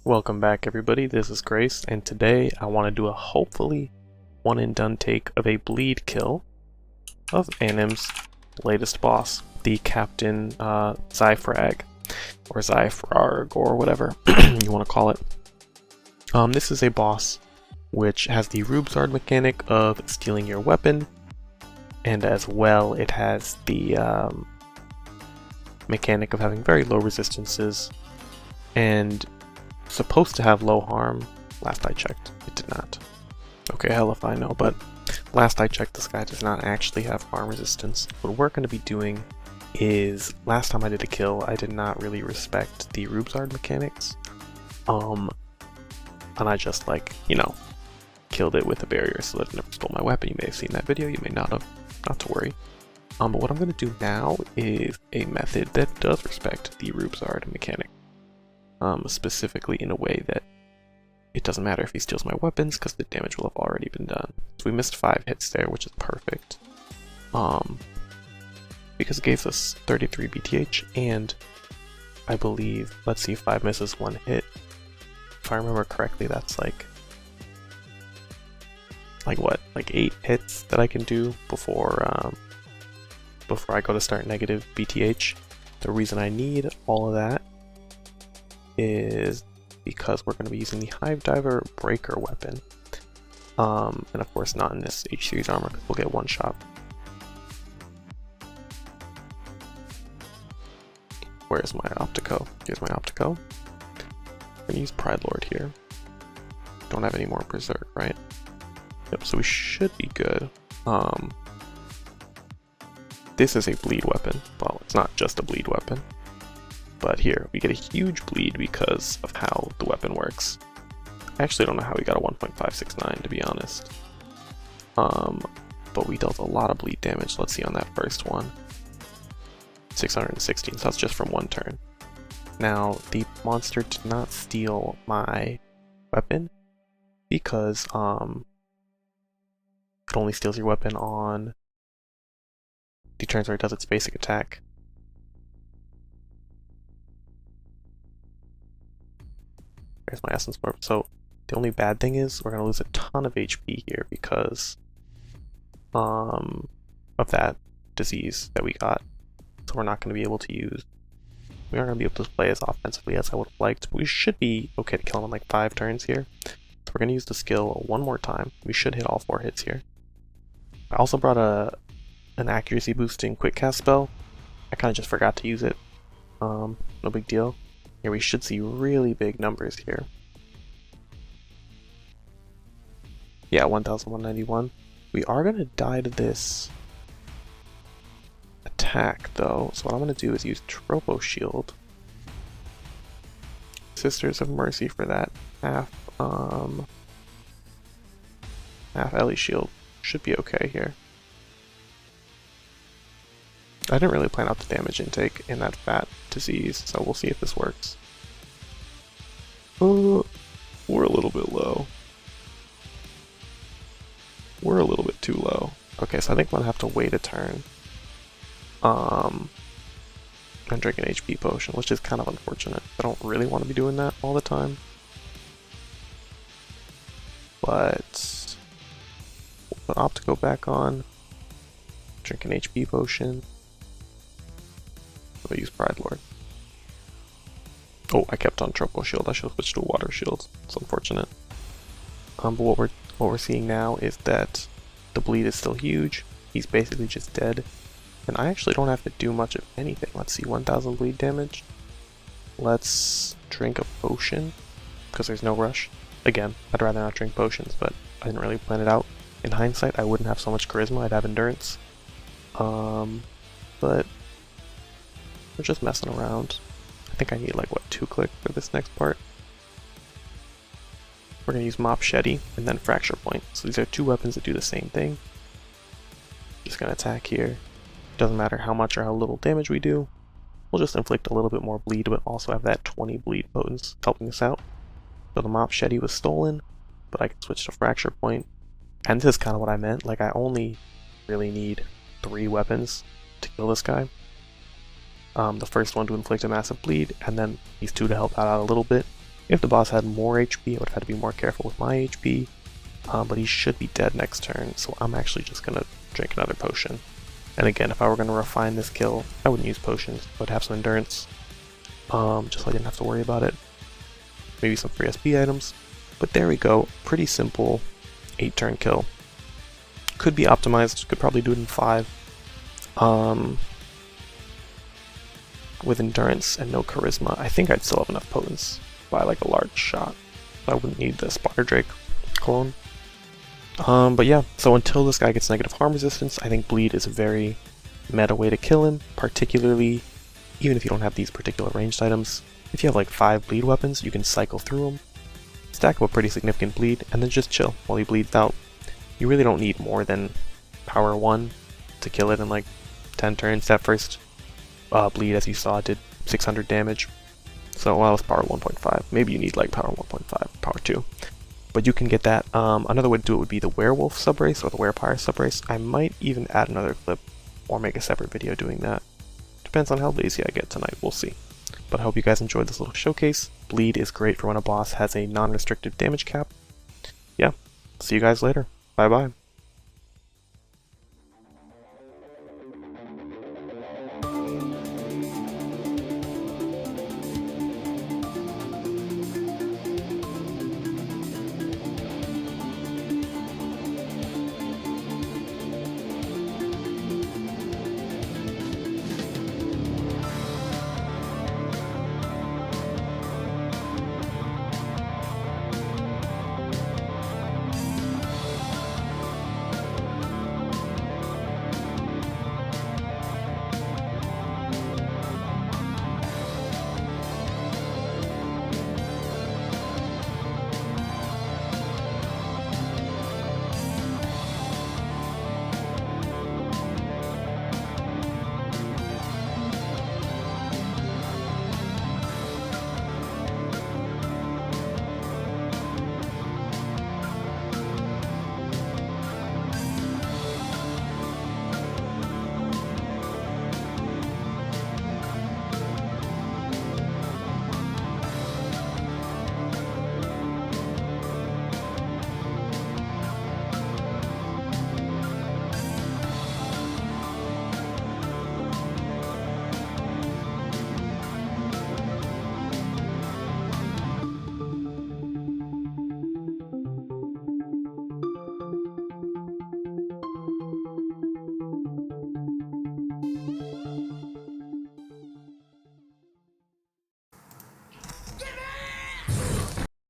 Welcome back everybody, this is Grace, and today I want to do a hopefully one and done take of a bleed kill of Anim's latest boss, the Captain Xyfrag, or Xyfrag, or whatever you want to call it. This is a boss which has the Rubesard mechanic of stealing your weapon, and as well it has the mechanic of having very low resistances, and supposed to have low harm. Last I checked, it did not. Okay, hell if I know, but last I checked this guy does not actually have harm resistance. What we're going to be doing is, last time I did a kill, I did not really respect the Rubesard mechanics. And I just killed it with a barrier so that it never stole my weapon. You may have seen that video, you may not have, not to worry. But what I'm going to do now is a method that does respect the Rubesard mechanic. Specifically in a way that it doesn't matter if he steals my weapons because the damage will have already been done. So we missed 5 hits there, which is perfect. Because it gave us 33 BTH, and I believe, let's see, 5 misses, 1 hit. If I remember correctly, that's like what? Like 8 hits that I can do before I go to start negative BTH. The reason I need all of that is because we're going to be using the Hive Diver Breaker weapon. And of course not in this H series armor because we'll get one shot. Where's my Optico? Here's my Optico. I'm going to use Pride Lord here. Don't have any more Berserk, right? Yep, so we should be good. This is a bleed weapon. Well, it's not just a bleed weapon. But here, we get a huge bleed because of how the weapon works. I actually don't know how we got a 1.569 to be honest. But we dealt a lot of bleed damage. Let's see on that first one. 616, so that's just from one turn. Now, the monster did not steal my weapon because it only steals your weapon on the turns where it does its basic attack. There's my essence orb. So the only bad thing is we're going to lose a ton of HP here because of that disease that we got. So we're not going to be able to use, we aren't going to be able to play as offensively as I would have liked. But we should be okay to kill him in like 5 turns here. So we're going to use the skill one more time. We should hit all 4 hits here. I also brought an accuracy boosting quick cast spell. I kind of just forgot to use it. No big deal. Here we should see really big numbers here. Yeah, 1191. We are going to die to this attack though, so what I'm going to do is use Tropo Shield. Sisters of Mercy for that half Ellie Shield. Should be okay here. I didn't really plan out the damage intake in that fat disease, so we'll see if this works. We're a little bit low. We're a little bit too low. Okay, so I think I'm gonna have to wait a turn. And drink an HP potion, which is kind of unfortunate. I don't really want to be doing that all the time. But we'll put Optico back on. Drink an HP potion. I'll use Pride Lord. Oh, I kept on Tropo Shield. I should have switched to a Water Shield. It's unfortunate. But what we're seeing now is that the bleed is still huge. He's basically just dead. And I actually don't have to do much of anything. Let's see, 1000 bleed damage. Let's drink a potion, because there's no rush. Again, I'd rather not drink potions, but I didn't really plan it out. In hindsight, I wouldn't have so much charisma, I'd have endurance. But we're just messing around. I think I need like, what, 2 click for this next part? We're going to use Machete and then Fracture Point. So these are 2 weapons that do the same thing. Just going to attack here. Doesn't matter how much or how little damage we do. We'll just inflict a little bit more bleed, but also have that 20 bleed potence helping us out. So the Machete was stolen, but I can switch to Fracture Point. And this is kind of what I meant. Like, I only really need 3 weapons to kill this guy. The first one to inflict a massive bleed, and then these 2 to help out a little bit. If the boss had more HP, I would have had to be more careful with my HP, but he should be dead next turn, so I'm actually just going to drink another potion. And again, if I were going to refine this kill, I wouldn't use potions, I would have some endurance, just so I didn't have to worry about it. Maybe some free SP items, but there we go, pretty simple 8-turn kill. Could be optimized, could probably do it in 5. With endurance and no charisma, I think I'd still have enough potence by like a large shot. I wouldn't need the Spotter Drake clone. But yeah, so until this guy gets negative harm resistance, I think bleed is a very meta way to kill him, particularly even if you don't have these particular ranged items. If you have like 5 bleed weapons, you can cycle through them, stack up a pretty significant bleed, and then just chill while he bleeds out. You really don't need more than power 1 to kill it in like 10 turns. That first bleed, as you saw, did 600 damage. So, well, it's power 1.5. Maybe you need like power 1.5, power 2. But you can get that. Another way to do it would be the werewolf subrace or the werepire subrace. I might even add another clip or make a separate video doing that. Depends on how lazy I get tonight, we'll see. But I hope you guys enjoyed this little showcase. Bleed is great for when a boss has a non-restrictive damage cap. Yeah, see you guys later. Bye bye.